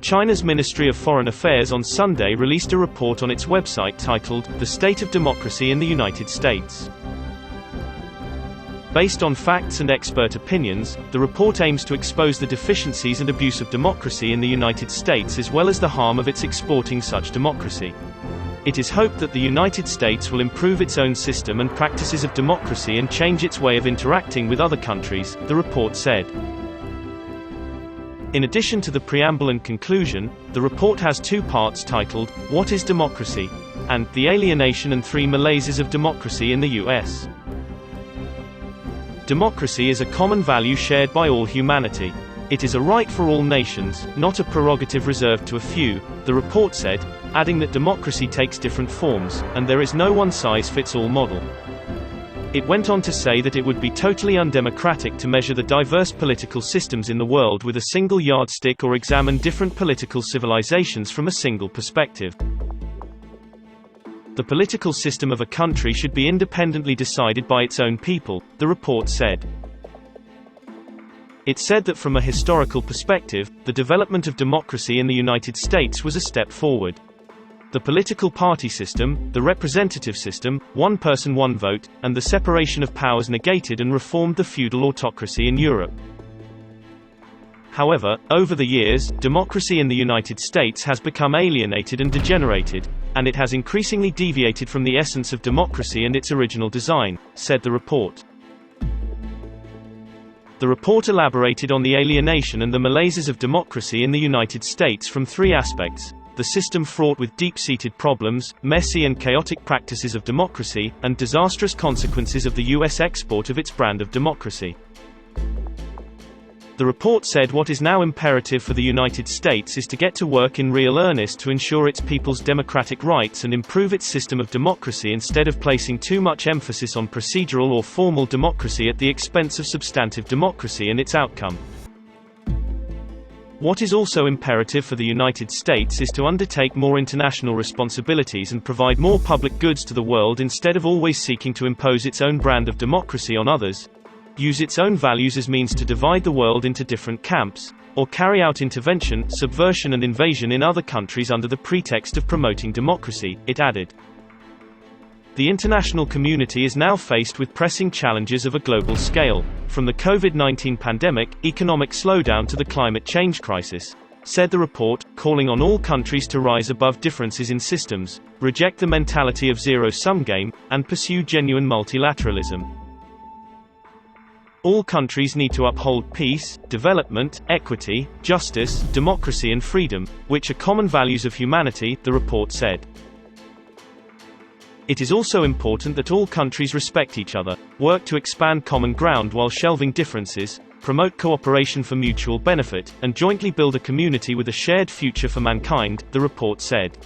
China's Ministry of Foreign Affairs on Sunday released a report on its website titled, "The State of Democracy in the United States." Based on facts and expert opinions, the report aims to expose the deficiencies and abuse of democracy in the United States as well as the harm of its exporting such democracy. It is hoped that the United States will improve its own system and practices of democracy and change its way of interacting with other countries, the report said. In addition to the preamble and conclusion, the report has two parts titled, "What is Democracy?" and "The Alienation and Three Malaises of Democracy in the U.S." Democracy is a common value shared by all humanity. It is a right for all nations, not a prerogative reserved to a few, the report said, adding that democracy takes different forms, and there is no one-size-fits-all model. It went on to say that it would be totally undemocratic to measure the diverse political systems in the world with a single yardstick or examine different political civilizations from a single perspective. The political system of a country should be independently decided by its own people, the report said. It said that from a historical perspective, the development of democracy in the United States was a step forward. The political party system, the representative system, one person one vote, and the separation of powers negated and reformed the feudal autocracy in Europe. However, over the years, democracy in the United States has become alienated and degenerated, and it has increasingly deviated from the essence of democracy and its original design, said the report. The report elaborated on the alienation and the malaises of democracy in the United States from three aspects: the system fraught with deep-seated problems, messy and chaotic practices of democracy, and disastrous consequences of the U.S. export of its brand of democracy. The report said what is now imperative for the United States is to get to work in real earnest to ensure its people's democratic rights and improve its system of democracy instead of placing too much emphasis on procedural or formal democracy at the expense of substantive democracy and its outcome. What is also imperative for the United States is to undertake more international responsibilities and provide more public goods to the world instead of always seeking to impose its own brand of democracy on others, use its own values as means to divide the world into different camps, or carry out intervention, subversion and invasion in other countries under the pretext of promoting democracy, it added. The international community is now faced with pressing challenges of a global scale, from the COVID-19 pandemic, economic slowdown to the climate change crisis, said the report, calling on all countries to rise above differences in systems, reject the mentality of zero-sum game, and pursue genuine multilateralism. All countries need to uphold peace, development, equity, justice, democracy and freedom, which are common values of humanity, the report said. It is also important that all countries respect each other, work to expand common ground while shelving differences, promote cooperation for mutual benefit, and jointly build a community with a shared future for mankind, the report said.